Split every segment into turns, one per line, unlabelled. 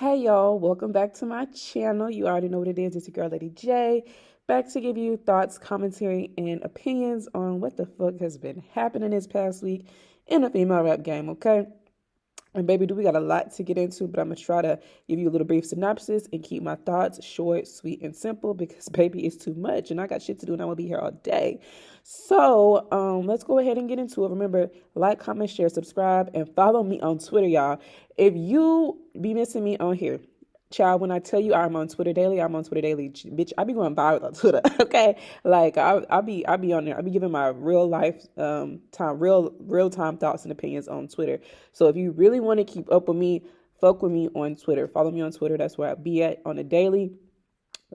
Hey y'all, welcome back to my channel. You already know what it is. It's your girl Lady J, back to give you thoughts, commentary, and opinions on what the fuck has been happening this past week in the female rap game, okay? And baby, do we got a lot to get into, but I'm gonna try to give you a little brief synopsis and keep my thoughts short, sweet, and simple because baby, it's too much and I got shit to do and I will be here all day. So let's go ahead and get into it. Remember, like, comment, share, subscribe, and follow me on Twitter, y'all. If you be missing me on here, child, when I tell you I'm on Twitter daily, I'm on Twitter daily. Bitch, I be going viral on Twitter, okay? Like I'll be on there. I'll be giving my real life real time thoughts and opinions on Twitter. So if you really want to keep up with me, fuck with me on Twitter. Follow me on Twitter. That's where I be at on a daily.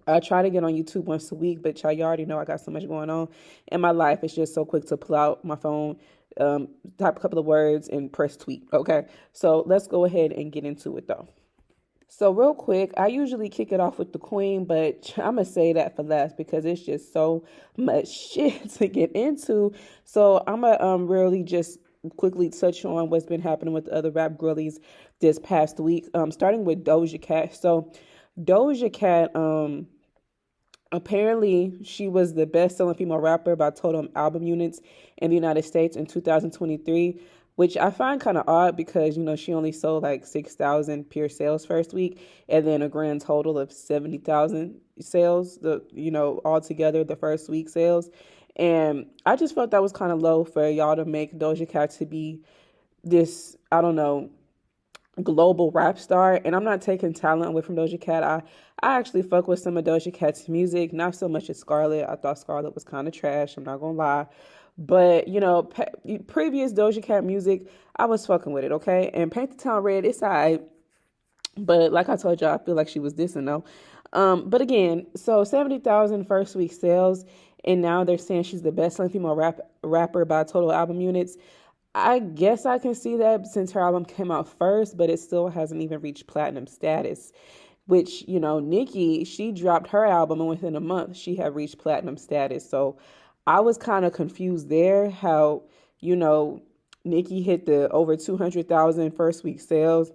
I try to get on YouTube once a week, but y'all already know I got so much going on in my life. It's just so quick to pull out my phone, type a couple of words, and press tweet. Okay, so let's go ahead and get into it though. So real quick, I usually kick it off with the queen, but I'm gonna say that for last because it's just so much shit to get into. So I'm gonna really just quickly touch on what's been happening with the other rap girlies this past week. Starting with Doja Cat. So Doja Cat, apparently she was the best-selling female rapper by total album units in the United States in 2023, which I find kind of odd because, she only sold like 6,000 pure sales first week and then a grand total of 70,000 sales, altogether the first week sales. And I just felt that was kind of low for y'all to make Doja Cat to be this, I don't know, global rap star. And I'm not taking talent away from Doja Cat. I actually fuck with some of Doja Cat's music, not so much as Scarlett. I thought Scarlett was kind of trash, I'm not gonna lie. But previous Doja Cat music, I was fucking with it, okay? And Paint the Town Red, it's alright. But like I told y'all, I feel like she was dissing though. But again, so 70,000 first week sales, and now they're saying she's the best-selling female rapper by total album units. I guess I can see that since her album came out first, but it still hasn't even reached platinum status. Which, Nikki, she dropped her album and within a month she had reached platinum status. So I was kind of confused there how, Nikki hit the over 200,000 first week sales,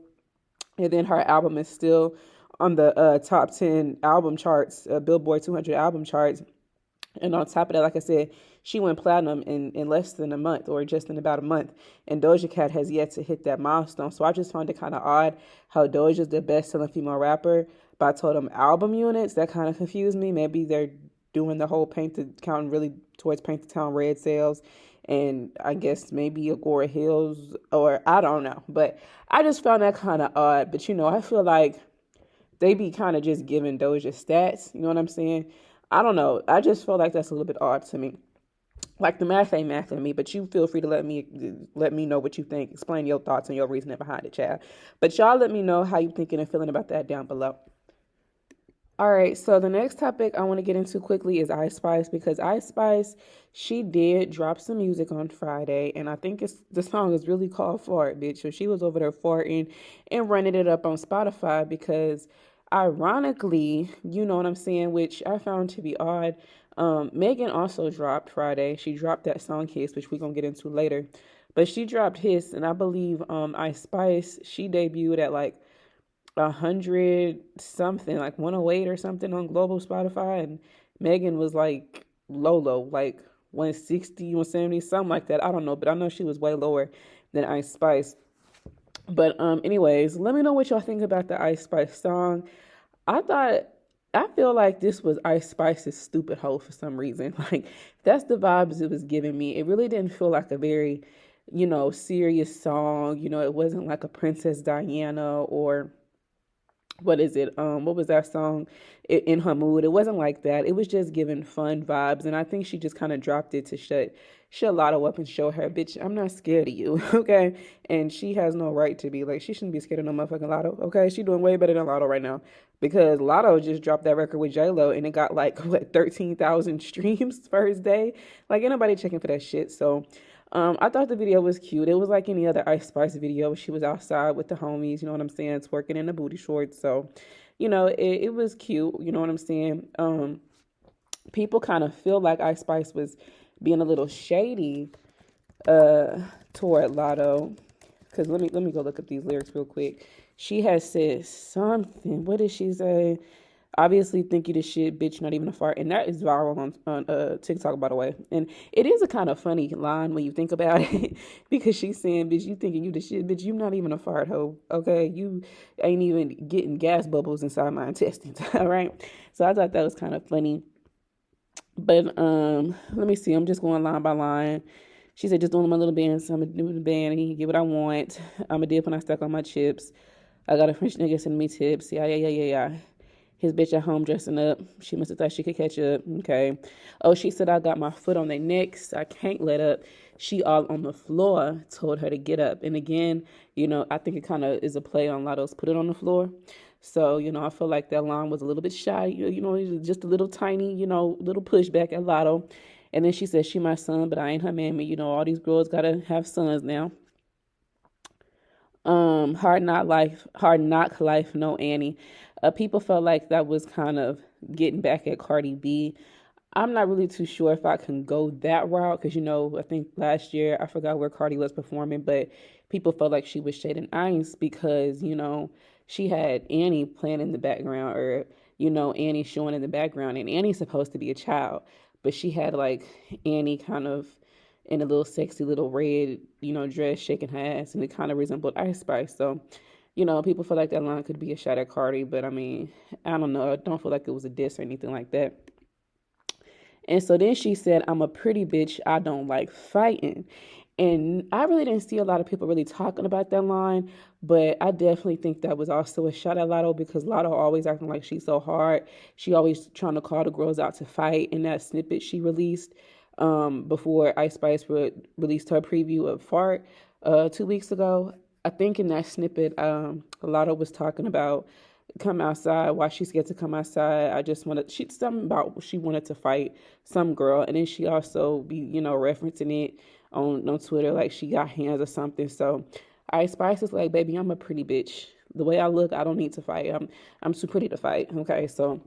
and then her album is still on the top 10 album charts, Billboard 200 album charts. And on top of that, like I said, she went platinum in less than a month or just in about a month. And Doja Cat has yet to hit that milestone. So I just found it kind of odd how Doja's the best selling female rapper by total album units. That kind of confused me. Maybe they're doing the whole counting really towards Paint the Town Red sales. And I guess maybe Agora Hills, or I don't know. But I just found that kind of odd. But I feel like they be kind of just giving Doja stats. You know what I'm saying? I don't know. I just feel like that's a little bit odd to me. Like the math ain't math to me, but you feel free to let me know what you think. Explain your thoughts and your reasoning behind it, child. But y'all let me know how you thinking and feeling about that down below. All right, so the next topic I want to get into quickly is Ice Spice because Ice Spice, she did drop some music on Friday, and I think the song is really called Fart, bitch. So she was over there farting and running it up on Spotify because ironically, you know what I'm saying, which I found to be odd. Megan also dropped Friday. She dropped that song Kiss, which we're gonna get into later. But she dropped Hiss, and I believe Ice Spice, she debuted at like 100 something, like 108 or something on global Spotify, and Megan was like low, like 160, 170, something like that. I don't know, but I know she was way lower than Ice Spice. But anyways, let me know what y'all think about the Ice Spice song. I feel like this was Ice Spice's stupid hoe for some reason. Like that's the vibes it was giving me. It really didn't feel like a very, serious song. It wasn't like a Princess Diana or what is it? What was that song? In her mood. It wasn't like that. It was just giving fun vibes, and I think she just kind of dropped it to shut Latto up and show her, bitch, I'm not scared of you, okay? And she has no right to be like, she shouldn't be scared of no motherfucking Latto, okay? She doing way better than Latto right now because Latto just dropped that record with J-Lo and it got like what 13,000 streams first day. Like ain't nobody checking for that shit. So I thought the video was cute. It was like any other Ice Spice video. She was outside with the homies, you know what I'm saying, twerking in the booty shorts. So, it was cute, you know what I'm saying. People kind of feel like Ice Spice was being a little shady toward Latto. Because let me go look up these lyrics real quick. She has said something. What did she say? Obviously, think you the shit, bitch, not even a fart. And that is viral on TikTok, by the way. And it is a kind of funny line when you think about it because she's saying, bitch, you thinking you the shit, bitch, you not even a fart hoe, okay? You ain't even getting gas bubbles inside my intestines, all right? So I thought that was kind of funny. But let me see. I'm just going line by line. She said, just doing my little band. So I'm going to do the band and get what I want. I'm a dip when I stack on my chips. I got a French nigga sending me tips. Yeah. His bitch at home dressing up. She must have thought she could catch up. Okay. Oh, she said, I got my foot on their necks. I can't let up. She all on the floor told her to get up. And again, I think it kind of is a play on Latto's put it on the floor. So, I feel like that line was a little bit shy, just a little tiny, little pushback at Latto. And then she said, she my son, but I ain't her mammy. All these girls got to have sons now. Hard knock life, no Annie. People felt like that was kind of getting back at Cardi B. I'm not really too sure if I can go that route because, I think last year, I forgot where Cardi was performing, but people felt like she was shading Ice because, she had Annie playing in the background or, Annie showing in the background and Annie's supposed to be a child, but she had like Annie kind of in a little sexy little red, dress shaking her ass and it kind of resembled Ice Spice. So, people feel like that line could be a shot at Cardi, but I mean, I don't know. I don't feel like it was a diss or anything like that. And so then she said, I'm a pretty bitch. I don't like fighting. And I really didn't see a lot of people really talking about that line, but I definitely think that was also a shot at Latto because Latto always acting like she's so hard. She always trying to call the girls out to fight. In that snippet she released before Ice Spice released her preview of Fart 2 weeks ago, I think in that snippet, Latto was talking about come outside. Why she's scared to come outside? I just wanted something about she wanted to fight some girl, and then she also be referencing it on Twitter like she got hands or something. So Ice Spice is like, baby, I'm a pretty bitch. The way I look, I don't need to fight. I'm too pretty to fight. Okay, so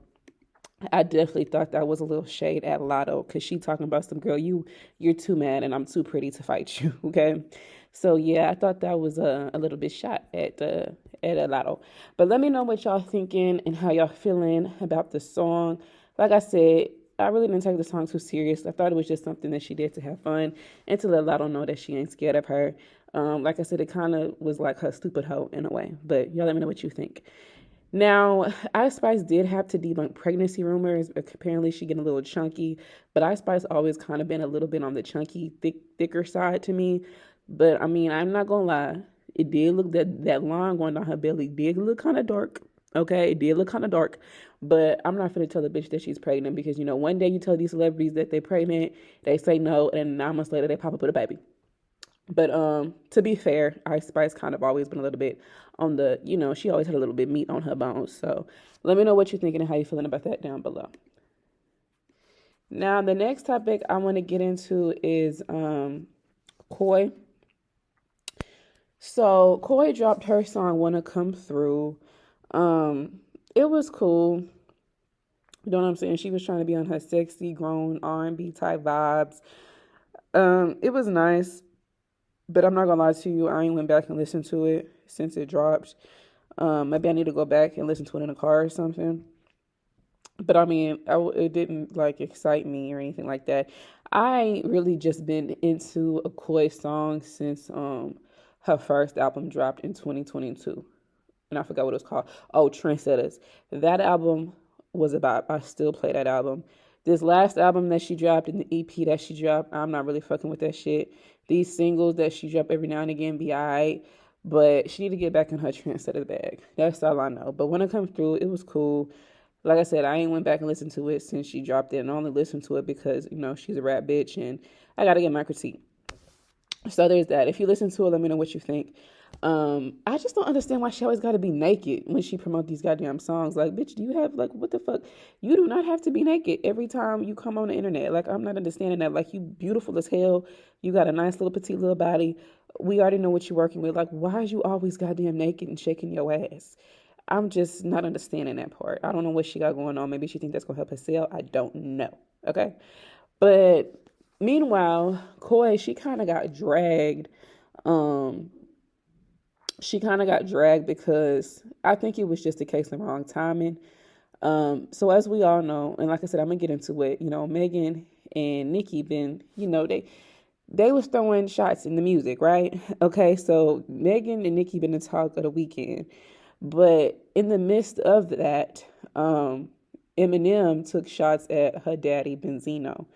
I definitely thought that was a little shade at Latto because she talking about some girl, you're too mad and I'm too pretty to fight you. Okay, so yeah, I thought that was a little bit shot at Latto. But let me know what y'all thinking and how y'all feeling about the song. Like I said, I really didn't take the song too serious. I thought it was just something that she did to have fun and to let Latto know that she ain't scared of her. Like I said, it kind of was like her stupid hoe in a way. But y'all let me know what you think. Now, Ice Spice did have to debunk pregnancy rumors. Apparently, she getting a little chunky, but Ice Spice always kind of been a little bit on the chunky, thicker side to me. But I mean, I'm not gonna lie, it did look that line going down her belly did look kind of dark. Okay, it did look kind of dark, but I'm not gonna tell the bitch that she's pregnant because one day you tell these celebrities that they're pregnant, they say no, and 9 months later they pop up with a baby. But to be fair, Ice Spice kind of always been a little bit on the, she always had a little bit meat on her bones. So let me know what you're thinking and how you're feeling about that down below. Now, the next topic I want to get into is Koi. So Koi dropped her song "Wanna Come Through." It was cool. You know what I'm saying? She was trying to be on her sexy, grown R&B type vibes. It was nice. But I'm not gonna lie to you, I ain't went back and listened to it since it dropped. Maybe I need to go back and listen to it in a car or something. But I mean, it didn't like excite me or anything like that. I really just been into a Koi song since her first album dropped in 2022, and I forgot what it was called. Oh, Trendsetters. That album was about. I still play that album. This last album that she dropped and the EP that she dropped, I'm not really fucking with that shit. These singles that she dropped every now and again be alright, but she need to get back in her Trendsetters bag. That's all I know. But when it comes through, it was cool. Like I said, I ain't went back and listened to it since she dropped it, and I only listened to it because, she's a rap bitch, and I gotta get my critique. So there's that. If you listen to it, let me know what you think. I just don't understand why she always got to be naked when she promote these goddamn songs. Like, bitch, do you have, like, what the fuck? You do not have to be naked every time you come on the internet. Like, I'm not understanding that. Like, you beautiful as hell. You got a nice little petite little body. We already know what you're working with. Like, why is you always goddamn naked and shaking your ass? I'm just not understanding that part. I don't know what she got going on. Maybe she think that's going to help her sell. I don't know. Okay? But meanwhile, Koi, she kind of got dragged she kind of got dragged because I think it was just a case of wrong timing. So as we all know, and like I said, I'm gonna get into it. Megan and Nikki been, they was throwing shots in the music, right? Okay, so Megan and Nikki been the talk of the weekend, but in the midst of that, Eminem took shots at her daddy Benzino.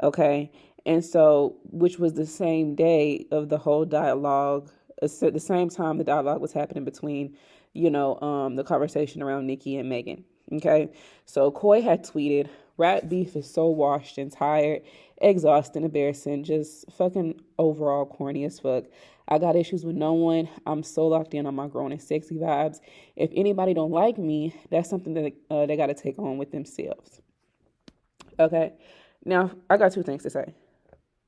Okay, and so which was the same day of the whole dialogue. At the same time, the dialogue was happening between, the conversation around Nikki and Megan. Okay, so Coy had tweeted, "Rap beef is so washed and tired, exhausting, embarrassing, just fucking overall corny as fuck. I got issues with no one. I'm so locked in on my grown and sexy vibes. If anybody don't like me, that's something that they got to take on with themselves." Okay, now I got two things to say.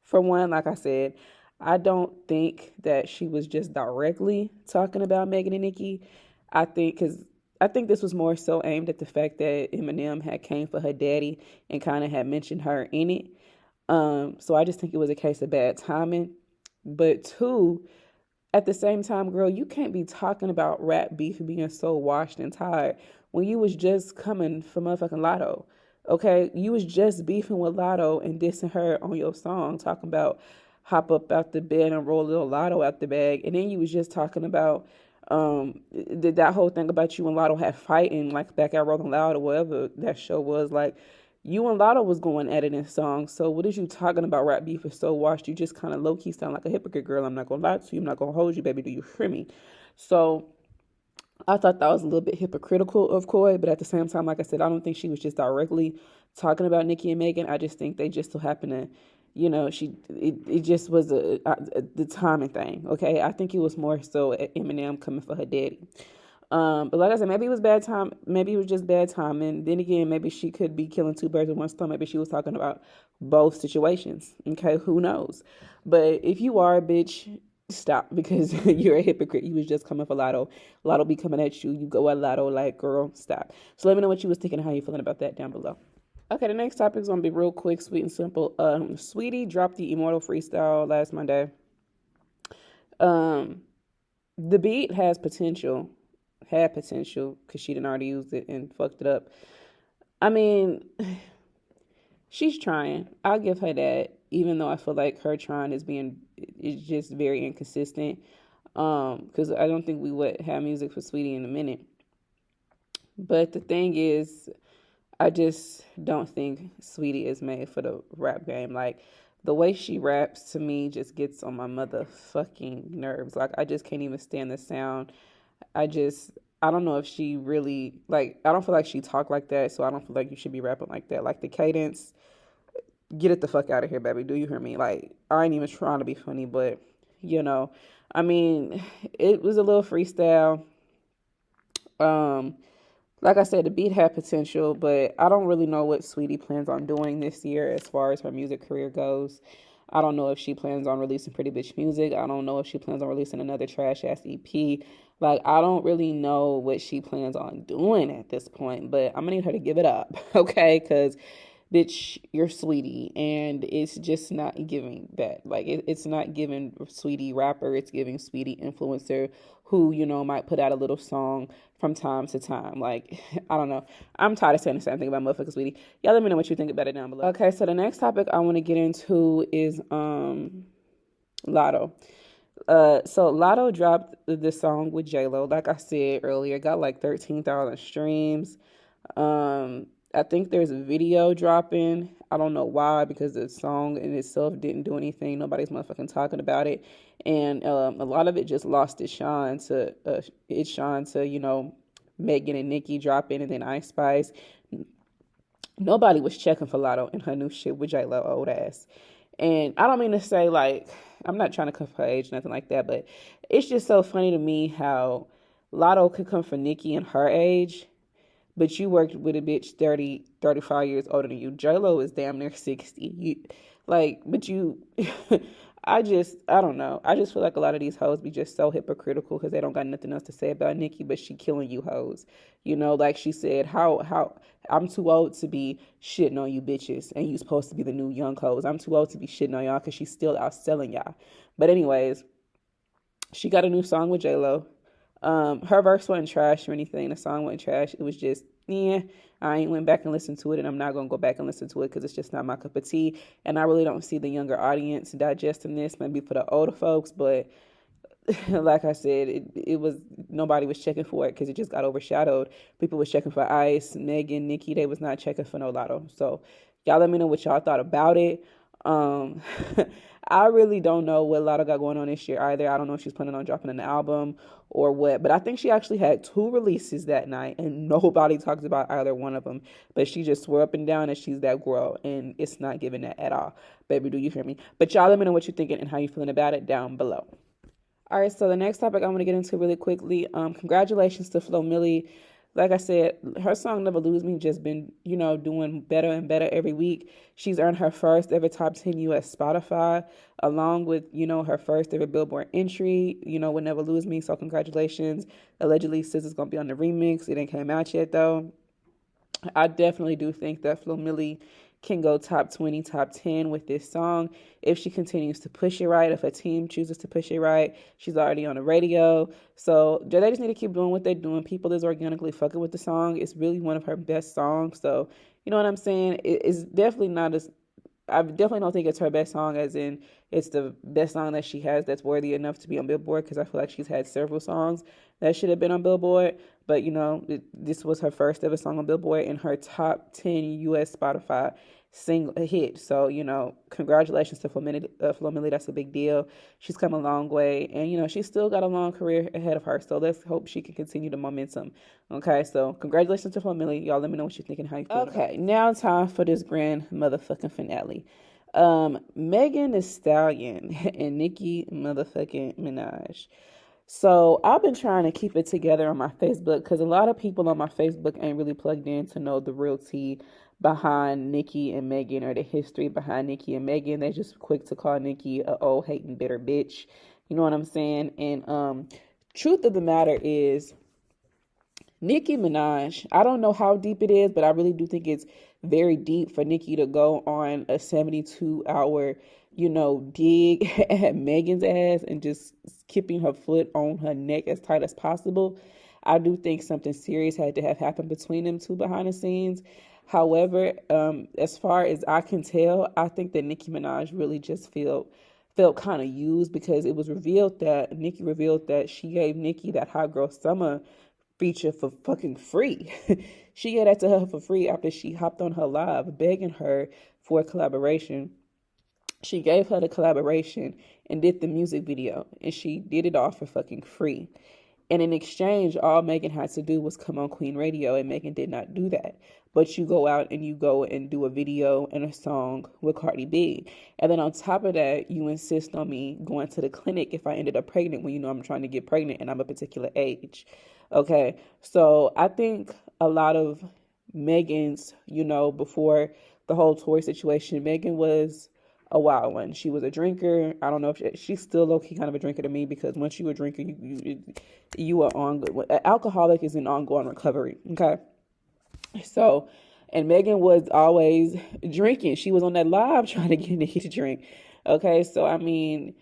For one, like I said, I don't think that she was just directly talking about Megan and Nikki. I think this was more so aimed at the fact that Eminem had came for her daddy and kind of had mentioned her in it. So I just think it was a case of bad timing. But two, at the same time, girl, you can't be talking about rap beef being so washed and tired when you was just coming from motherfucking Latto. Okay, you was just beefing with Latto and dissing her on your song, talking about hop up out the bed and roll a little Latto out the bag, and then you was just talking about that whole thing about you and Latto had fighting like back at Rolling Loud or whatever that show was. Like, you and Latto was going at it in songs. So what is you talking about? Rap beef is so washed. You just kind of low key sound like a hypocrite, girl. I'm not gonna lie to you. I'm not gonna hold you, baby. Do you hear me? So I thought that was a little bit hypocritical of Coy, but at the same time, like I said, I don't think she was just directly talking about Nikki and Megan. I just think they just so happened to, it just was the timing thing. Okay, I think it was more so Eminem coming for her daddy. But like I said, maybe it was bad time. Maybe it was just bad time. And then again, maybe she could be killing two birds with one stone. Maybe she was talking about both situations. Okay, who knows? But if you are a bitch, stop, because you're a hypocrite. You was just coming for Latto. Latto be coming at you. You go at Latto like, girl, stop. So let me know what you was thinking and how you feeling about that down below. Okay, the next topic is gonna be real quick, sweet and simple. Sweetie dropped the Immortal freestyle last Monday. Um, the beat has potential, had potential, because she didn't already use it and fucked it up. I mean, she's trying. I'll give her that, even though I feel like her trying is just very inconsistent. Because I don't think we would have music for Sweetie in a minute. But the thing is, I just don't think Sweetie is made for the rap game. Like, the way she raps to me just gets on my motherfucking nerves. Like, I just can't even stand the sound. I don't know if she really, like, I don't feel like she talk like that, so I don't feel like you should be rapping like that. Like, the cadence, get it the fuck out of here, baby. Do you hear me? Like, I ain't even trying to be funny, but, I mean, it was a little freestyle. Um, like I said, the beat had potential, but I don't really know what Sweetie plans on doing this year as far as her music career goes. I don't know if she plans on releasing Pretty Bitch Music. I don't know if she plans on releasing another trash ass EP. Like, I don't really know what she plans on doing at this point, but I'm gonna need her to give it up, okay? Because, bitch, you're Sweetie, and it's just not giving that. Like, it's not giving Sweetie rapper, it's giving Sweetie influencer who, might put out a little song from time to time. Like, I don't know. I'm tired of saying the same thing about motherfucking Sweetie. Y'all let me know what you think about it down below. Okay, so the next topic I want to get into is Latto. So Latto dropped the song with J-Lo. Like I said earlier, got like 13,000 streams. I think there's a video dropping. I don't know why, because the song in itself didn't do anything. Nobody's motherfucking talking about it. And a lot of it just lost its shine to Megan and Nikki dropping, and then Ice Spice. Nobody was checking for Latto and her new shit with J-Lo old ass. And I don't mean to say, like, I'm not trying to come for her age, nothing like that, but it's just so funny to me how Latto could come for Nikki and her age, but you worked with a bitch 30, 35 years older than you. J-Lo is damn near 60. I don't know. I just feel like a lot of these hoes be just so hypocritical because they don't got nothing else to say about Nikki, but she killing you hoes. Like she said, how I'm too old to be shitting on you bitches, and you supposed to be the new young hoes. I'm too old to be shitting on y'all because she's still outselling y'all. But anyways, she got a new song with J-Lo. Her verse wasn't trash or anything. The song wasn't trash. It was just, yeah, I ain't went back and listened to it, and I'm not gonna go back and listen to it because it's just not my cup of tea. And I really don't see the younger audience digesting this. Maybe for the older folks, but like I said, it was nobody was checking for it because it just got overshadowed. People was checking for Ice, Megan, Nikki. They was not checking for no Latto. So y'all let me know what y'all thought about it. Um, I really don't know what Latto got going on this year either. I don't know if she's planning on dropping an album or what, but I think she actually had two releases that night, and nobody talks about either one of them. But she just swore up and down that she's that girl, and it's not giving that at all. Baby, do you hear me? But y'all let me know what you're thinking and how you feeling about it down below. All right, so the next topic I want to get into really quickly. Congratulations to Flo Milly. Like I said, her song Never Lose Me just been, doing better and better every week. She's earned her first ever top 10 US Spotify, along with, her first ever Billboard entry, with Never Lose Me. So congratulations. Allegedly, SZA's going to be on the remix. It ain't came out yet, though. I definitely do think that Flo Milly can go top 20, top 10 with this song if she continues to push it right. If a team chooses to push it right, she's already on the radio. So they just need to keep doing what they're doing. People is organically fucking with the song. It's really one of her best songs. So, you know what I'm saying? It's definitely not as, I definitely don't think it's her best song, as in it's the best song that she has that's worthy enough to be on Billboard, because I feel like she's had several songs that should have been on Billboard. But, this was her first ever song on Billboard and her top 10 US Spotify single hit. So, congratulations to Flo Milly. That's a big deal. She's come a long way, and, she's still got a long career ahead of her. So let's hope she can continue the momentum. Okay, so congratulations to Flo Milly. Y'all let me know what you're thinking, how you feel. Okay, now time for this grand motherfucking finale. Megan Thee Stallion and Nicki motherfucking Minaj. So I've been trying to keep it together on my Facebook because a lot of people on my Facebook ain't really plugged in to know the real tea behind Nikki and Megan, or the history behind Nikki and Megan. They're just quick to call Nikki a old hating bitter bitch. You know what I'm saying? And truth of the matter is, Nicki Minaj, I don't know how deep it is, but I really do think it's very deep for Nikki to go on a 72-hour, dig at Megan's ass and just keeping her foot on her neck as tight as possible. I do think something serious had to have happened between them two behind the scenes. However, as far as I can tell, I think that Nicki Minaj really just felt kind of used, because it was revealed that Nikki revealed that she gave Nikki that Hot Girl Summer feature for fucking free. She gave that to her for free after she hopped on her live begging her for a collaboration. She gave her the collaboration and did the music video, and she did it all for fucking free. And in exchange, all Megan had to do was come on Queen Radio, and Megan did not do that. But you go out and you go and do a video and a song with Cardi B. And then on top of that, you insist on me going to the clinic if I ended up pregnant, when I'm trying to get pregnant and I'm a particular age. Okay, so I think a lot of Megan's, before the whole Tory situation, Megan was a wild one. She was a drinker. I don't know if she's still low-key kind of a drinker to me, because once you're a drinker, you are on good. An alcoholic is in ongoing recovery. Okay, so, and Megan was always drinking. She was on that live trying to get Nikki to drink. Okay, so I mean,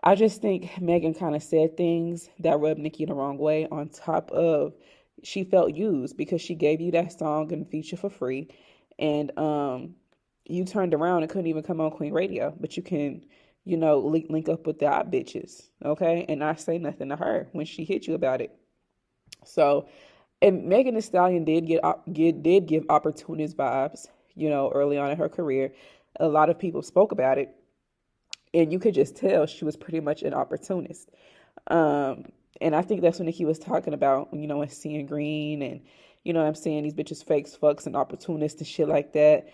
I just think Megan kind of said things that rubbed Nikki the wrong way, on top of she felt used because she gave you that song and feature for free. And you turned around and couldn't even come on Queen Radio, but you can, link up with the hot bitches, okay? And not say nothing to her when she hit you about it. So, and Megan Thee Stallion did give opportunist vibes, early on in her career. A lot of people spoke about it, and you could just tell she was pretty much an opportunist. And I think that's what Nikki was talking about, when seeing green, and, what I'm saying, these bitches fakes, fucks, and opportunists and shit like that.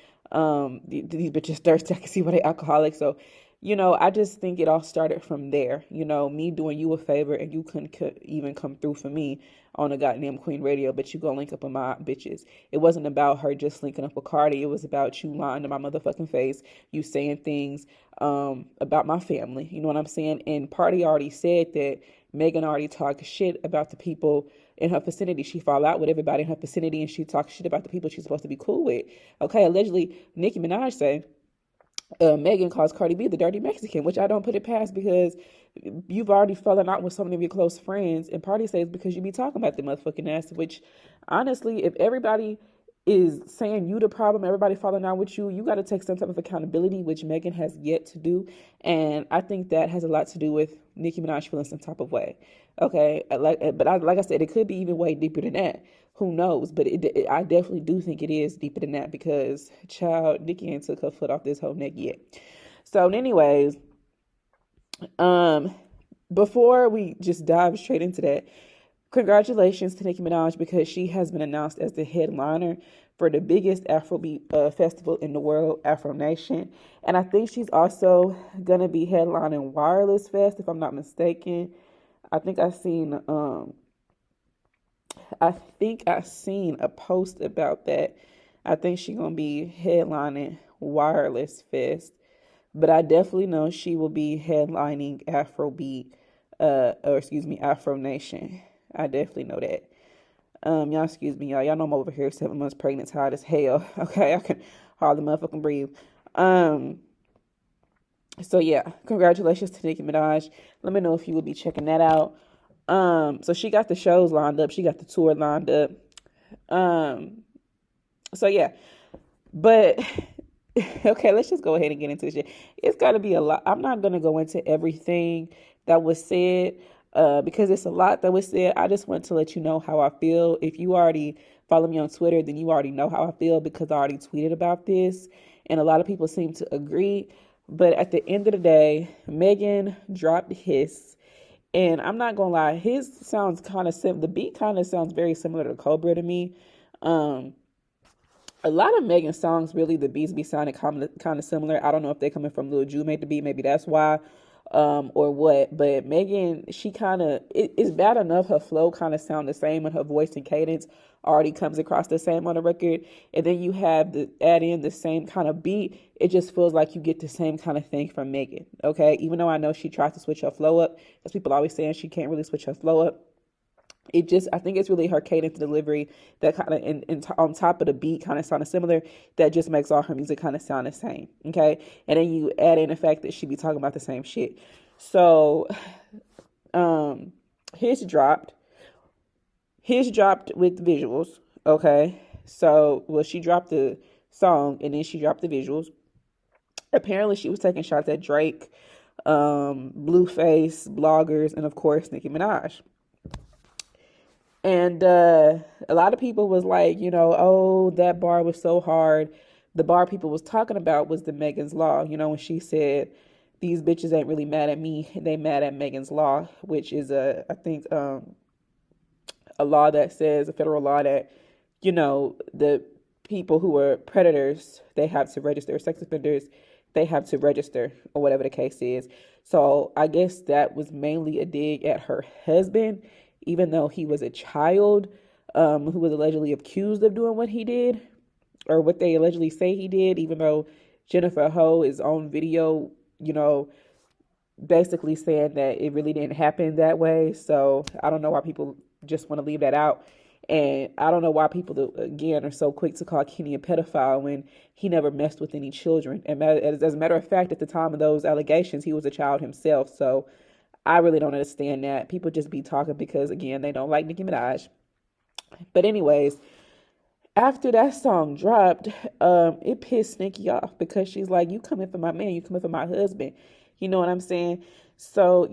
These bitches thirsty. I can see why they alcoholics. So, I just think it all started from there. Me doing you a favor, and you couldn't even come through for me on a goddamn Queen Radio, but you gonna link up with my bitches. It wasn't about her just linking up with Cardi. It was about you lying to my motherfucking face, you saying things about my family. You know what I'm saying? And Party already said that Megan already talked shit about the people in her vicinity. She fall out with everybody in her vicinity, and she talks shit about the people she's supposed to be cool with. Okay, allegedly, Nicki Minaj say Megan calls Cardi B the dirty Mexican, which I don't put it past because you've already fallen out with so many of your close friends, and Party says because you be talking about the motherfucking ass. Which, honestly, if everybody is saying you the problem, everybody falling out with you, you got to take some type of accountability, which Megan has yet to do, and I think that has a lot to do with Nicki Minaj feeling some type of way. Okay, like I said, it could be even way deeper than that. Who knows? But I definitely do think it is deeper than that because, child, Nikki ain't took her foot off this whole neck yet. So, anyways, um, before we just dive straight into that, congratulations to Nicki Minaj because she has been announced as the headliner for the biggest Afrobeat festival in the world, Afro Nation. And I think she's also gonna be headlining Wireless Fest, if I'm not mistaken. I think I seen a post about that. I think she's gonna be headlining Wireless Fest, but I definitely know she will be headlining Afrobeat, or excuse me, Afro Nation. I definitely know that. Y'all excuse me, y'all. Y'all know I'm over here 7 months pregnant, tired as hell. Okay, I can hardly motherfucking breathe. So yeah, congratulations to Nicki Minaj. Let me know if you will be checking that out. So she got the shows lined up. She got the tour lined up. So yeah, but okay, let's just go ahead and get into this shit. It's got to be a lot. I'm not gonna go into everything that was said, because it's a lot that was said. I just want to let you know how I feel. If you already follow me on Twitter, then you already know how I feel because I already tweeted about this, and a lot of people seem to agree. But at the end of the day, Megan dropped his, and I'm not gonna lie, his sounds kind of the beat kind of sounds very similar to Cobra to me. A lot of Megan songs, really, the beats be sounding kind of similar. I don't know if they're coming from Lil Ju made the beat, maybe that's why, or what. But Megan, she kind of, it's bad enough her flow kind of sound the same, and her voice and cadence already comes across the same on the record. And then you have the add in the same kind of beat. It just feels like you get the same kind of thing from Megan. Okay, even though I know she tries to switch her flow up, as people always saying she can't really switch her flow up. I think it's really her cadence delivery that kind of, on top of the beat, kind of sounding similar, that just makes all her music kind of sound the same. Okay. And then you add in the fact that she be talking about the same shit. So, his dropped with visuals. Okay. So, well, she dropped the song and then she dropped the visuals. Apparently she was taking shots at Drake, Blueface, bloggers, and of course, Nicki Minaj. And a lot of people was like, oh, that bar was so hard. The bar people was talking about was the Megan's Law, when she said, these bitches ain't really mad at me. They mad at Megan's Law, which is I think, a law that says, a federal law that, the people who are predators, they have to register. Sex offenders, they have to register, or whatever the case is. So I guess that was mainly a dig at her husband, even though he was a child, who was allegedly accused of doing what he did, or what they allegedly say he did, even though Jennifer Ho is on video, basically saying that it really didn't happen that way. So I don't know why people just want to leave that out. And I don't know why people, again, are so quick to call Kenny a pedophile when he never messed with any children. And as a matter of fact, at the time of those allegations, he was a child himself. So I really don't understand that. People just be talking because, again, they don't like Nicki Minaj. But anyways, after that song dropped, it pissed Nicki off because she's like, you coming for my man, you coming for my husband. You know what I'm saying? So,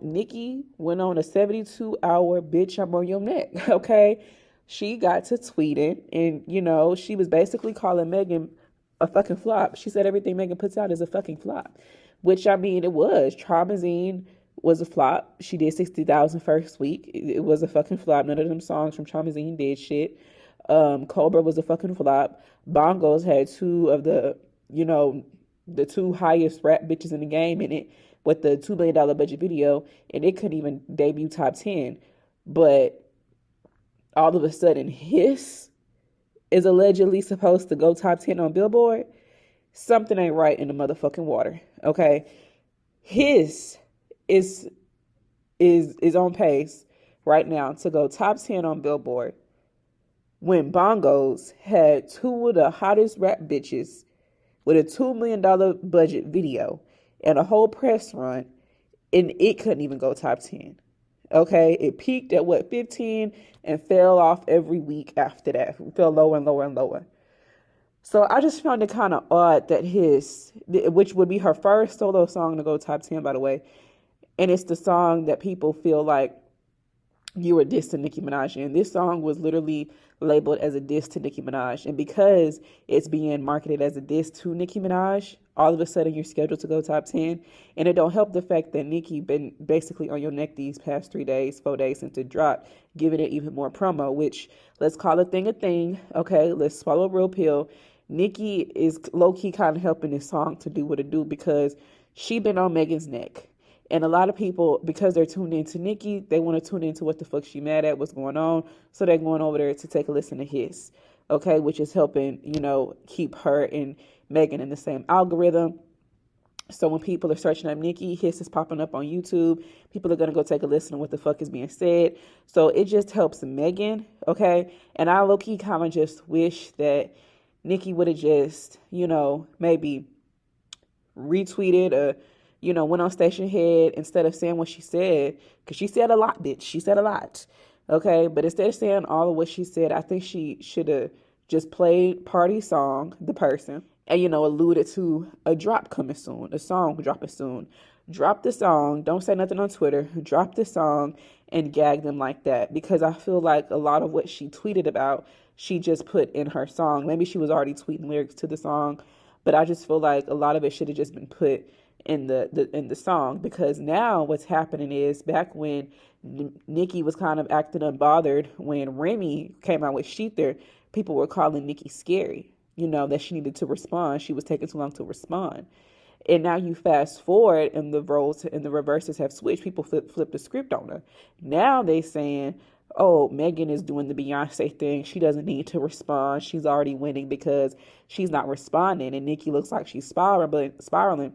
Nicki went on a 72-hour bitch, I'm on your neck, okay? She got to tweeting and, she was basically calling Megan a fucking flop. She said everything Megan puts out is a fucking flop, which, I mean, it was. Traumazine was a flop. She did 60,000 first week. It was a fucking flop. None of them songs from Traumazine did shit. Cobra was a fucking flop. Bongos had two of the two highest rap bitches in the game in it with the $2 million budget video, and it couldn't even debut top 10. But all of a sudden, Hiss is allegedly supposed to go top 10 on Billboard. Something ain't right in the motherfucking water, okay? Hiss is on pace right now to go top 10 on Billboard when Bongos had two of the hottest rap bitches with a $2 million budget video and a whole press run, and it couldn't even go top 10. Okay, it peaked at what, 15, and fell off every week after that. It fell lower and lower and lower. So I just found it kind of odd that which would be her first solo song to go top 10, by the way, and it's the song that people feel like you were dissing Nicki Minaj in. This song was literally labeled as a diss to Nicki Minaj. And because it's being marketed as a diss to Nicki Minaj, all of a sudden you're scheduled to go top 10. And it don't help the fact that Nicki been basically on your neck these past 4 days since it dropped, giving it even more promo, which, let's call a thing, okay? Let's swallow a real pill. Nicki is low-key kind of helping this song to do what it do because she been on Megan's neck. And a lot of people, because they're tuned into Nikki, they want to tune into what the fuck she mad at, what's going on. So they're going over there to take a listen to his, okay, which is helping, keep her and Megan in the same algorithm. So when people are searching up Nikki, his is popping up on YouTube. People are going to go take a listen to what the fuck is being said. So it just helps Megan, okay? And I low-key kind of just wish that Nikki would have just, maybe retweeted or went on station head instead of saying what she said, because she said a lot, bitch. She said a lot, okay? But instead of saying all of what she said, I think she should have just played Party Song, the person, and, alluded to a drop coming soon, a song dropping soon. Drop the song, don't say nothing on Twitter, drop the song and gag them like that, because I feel like a lot of what she tweeted about, she just put in her song. Maybe she was already tweeting lyrics to the song, but I just feel like a lot of it should have just been put in the song, because now what's happening is, back when Nikki was kind of acting unbothered when Remy came out with Sheether, people were calling Nikki scary, that she needed to respond. She was taking too long to respond. And now you fast forward and the roles and the reverses have switched. People flip the script on her. Now they saying, oh, Megan is doing the Beyonce thing. She doesn't need to respond. She's already winning because she's not responding. And Nikki looks like she's spiraling.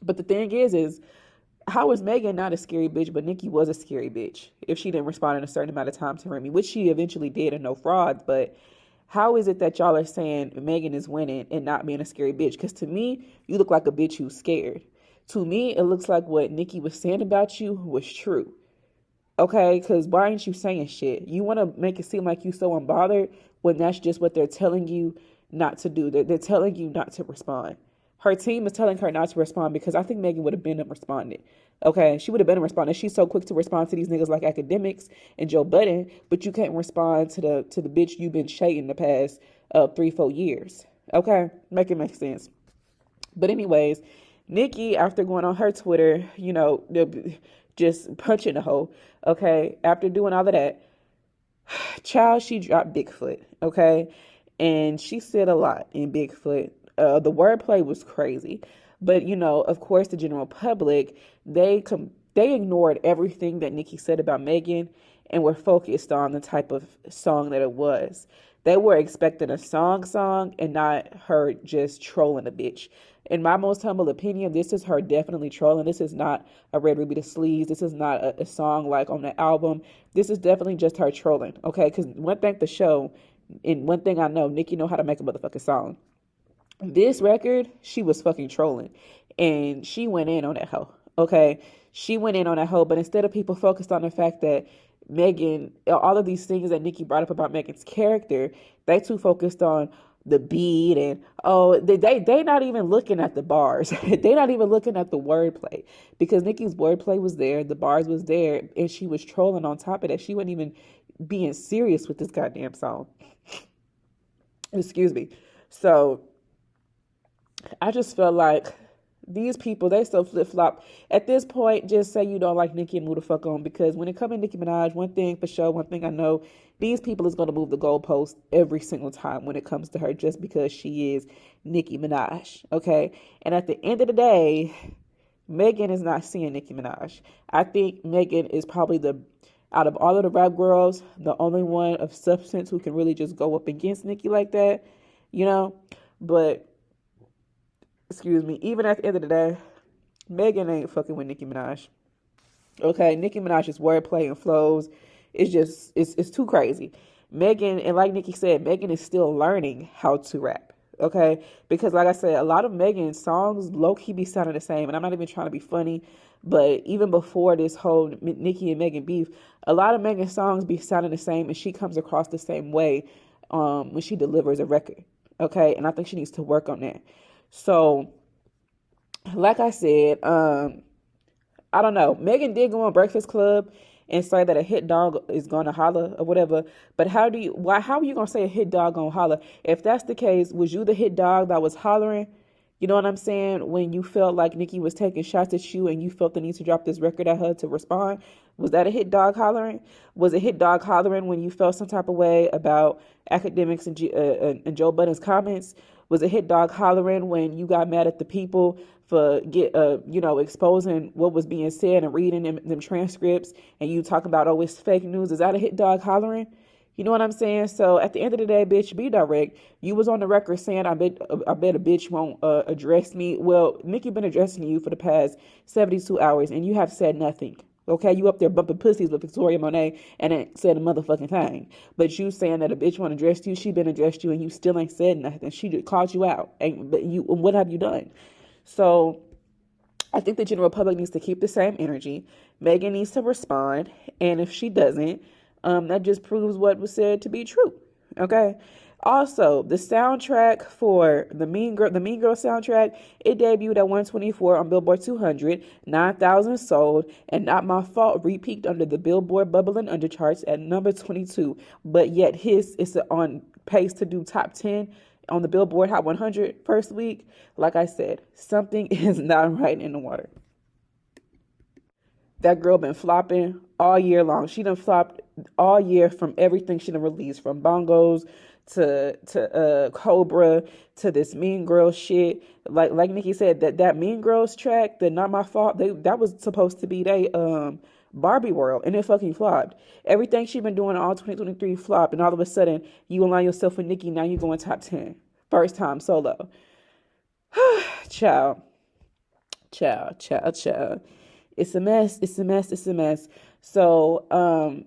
But the thing is how is Megan not a scary bitch, but Nikki was a scary bitch if she didn't respond in a certain amount of time to Remy, which she eventually did, and no frauds. But how is it that y'all are saying Megan is winning and not being a scary bitch? Because to me, you look like a bitch who's scared. To me, it looks like what Nikki was saying about you was true. Okay? Because why aren't you saying shit? You want to make it seem like you so unbothered when that's just what they're telling you not to do. They're telling you not to respond. Her team is telling her not to respond because I think Megan would have been responded. Okay, she would have been responding. She's so quick to respond to these niggas like Academics and Joe Budden, but you can't respond to the bitch you've been shading the past 3-4 years. Okay, make it make sense. But anyways, Nikki, after going on her Twitter, just punching the hoe. Okay, after doing all of that, child, she dropped Bigfoot. Okay, and she said a lot in Bigfoot. The wordplay was crazy, but of course, the general public, they ignored everything that Nikki said about Megan and were focused on the type of song that it was. They were expecting a song and not her just trolling a bitch. In my most humble opinion, this is her definitely trolling. This is not a Red Ruby to Sleeves. This is not a song like on the album. This is definitely just her trolling. Okay, because one thing for sure, and one thing I know, Nikki know how to make a motherfucking song. This record, she was fucking trolling, and she went in on that hoe, okay? She went in on that hoe, but instead of people focused on the fact that Megan, all of these things that Nikki brought up about Megan's character, they too focused on the beat and, they not even looking at the bars. They not even looking at the wordplay, because Nikki's wordplay was there, the bars was there, and she was trolling on top of that. She wasn't even being serious with this goddamn song. Excuse me. So I just felt like these people, they so flip-flop. At this point, just say you don't like Nikki and move the fuck on, because when it comes to Nicki Minaj, one thing for sure, one thing I know, these people is going to move the goalpost every single time when it comes to her, just because she is Nicki Minaj, okay? And at the end of the day, Megan is not seeing Nicki Minaj. I think Megan is probably out of all of the rap girls, the only one of substance who can really just go up against Nikki like that, But excuse me, even at the end of the day, Megan ain't fucking with Nicki Minaj. Okay, Nicki Minaj's wordplay and flows, it's too crazy. Megan, and like Nikki said, Megan is still learning how to rap. Okay, because like I said, a lot of Megan's songs low-key be sounding the same, and I'm not even trying to be funny, but even before this whole Nicki and Megan beef, a lot of Megan's songs be sounding the same, and she comes across the same way when she delivers a record. Okay, and I think she needs to work on that. So, like I said, I don't know. Megan did go on Breakfast Club and say that a hit dog is gonna holler or whatever. But how are you gonna say a hit dog gonna holler? If that's the case, was you the hit dog that was hollering? You know what I'm saying? When you felt like Nikki was taking shots at you and you felt the need to drop this record at her to respond, was that a hit dog hollering? Was a hit dog hollering when you felt some type of way about academics and Joe Budden's comments? Was a hit dog hollering when you got mad at the people for exposing what was being said and reading them transcripts, and you talk about, oh, it's fake news? Is that a hit dog hollering? You know what I'm saying? So at the end of the day, bitch, be direct. You was on the record saying, I bet a bitch won't address me. Well, Nikki been addressing you for the past 72 hours, and you have said nothing. Okay, you up there bumping pussies with Victoria Monet and ain't said a motherfucking thing. But you saying that a bitch want to address you, she been addressed you, and you still ain't said nothing. She just called you out. But what have you done? So I think the general public needs to keep the same energy. Megan needs to respond, and if she doesn't, that just proves what was said to be true. Okay. Also, the soundtrack for the Mean Girl soundtrack, it debuted at 124 on Billboard 200, 9,000 sold, and Not My Fault repeaked under the Billboard bubbling undercharts at number 22. But yet his is on pace to do top 10 on the Billboard Hot 100 first week. Like I said, something is not right in the water. That girl been flopping all year long. She done flopped all year from everything she done released, from bongos to Cobra to this Mean Girls shit. Like Nikki said, that Mean Girls track, the Not My Fault, that was supposed to be they Barbie world, and it fucking flopped. Everything she been doing all 2023 flopped, and all of a sudden you align yourself with Nikki. Now you going top 10, first time solo. Ciao. Ciao, ciao, ciao. It's a mess. It's a mess. It's a mess. So,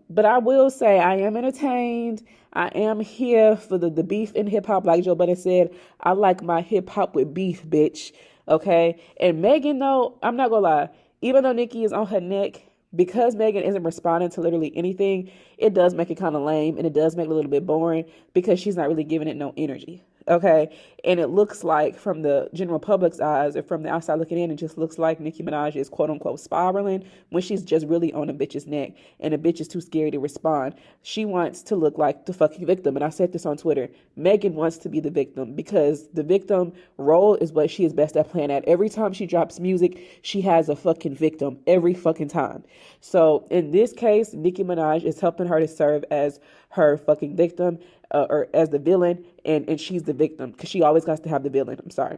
but I will say I am entertained. I am here for the beef in hip hop. Like Joe Budden said, I like my hip hop with beef, bitch. Okay. And Megan, though, I'm not gonna lie. Even though Nikki is on her neck, because Megan isn't responding to literally anything, it does make it kind of lame, and it does make it a little bit boring because she's not really giving it no energy. Okay. And it looks like, from the general public's eyes or from the outside looking in, it just looks like Nicki Minaj is quote unquote spiraling when she's just really on a bitch's neck, and a bitch is too scary to respond. She wants to look like the fucking victim. And I said this on Twitter. Megan wants to be the victim because the victim role is what she is best at playing at. Every time she drops music, she has a fucking victim every fucking time. So in this case, Nicki Minaj is helping her to serve as her fucking victim, or as the villain, and she's the victim because she always got to have the villain. I'm sorry.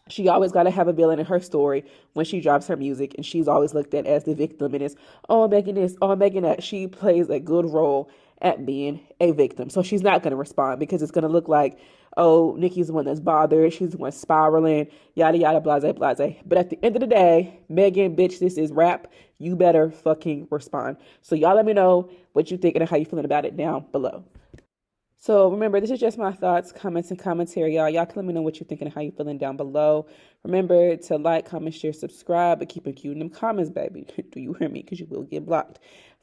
She always got to have a villain in her story when she drops her music, and she's always looked at as the victim, and it's, oh, I'm making this, oh, I'm making that. She plays a good role at being a victim. So she's not going to respond because it's going to look like, oh, Nikki's the one that's bothered. She's the one spiraling, yada, yada, blase, blase. But at the end of the day, Megan, bitch, this is rap. You better fucking respond. So y'all let me know what you think and how you feeling about it down below. So remember, this is just my thoughts, comments, and commentary, y'all. Y'all can let me know what you're thinking and how you're feeling down below. Remember to like, comment, share, subscribe, but keep it cute in them comments, baby. Do you hear me? Because you will get blocked.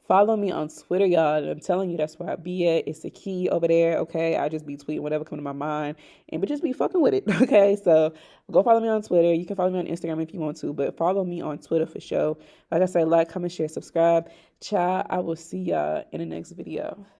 Follow me on Twitter, y'all. I'm telling you, that's where I be at. It's the key over there, okay? I just be tweeting whatever comes to my mind, but just be fucking with it, okay? So go follow me on Twitter. You can follow me on Instagram if you want to, but follow me on Twitter for sure. Like I said, like, comment, share, subscribe. Ciao. I will see y'all in the next video.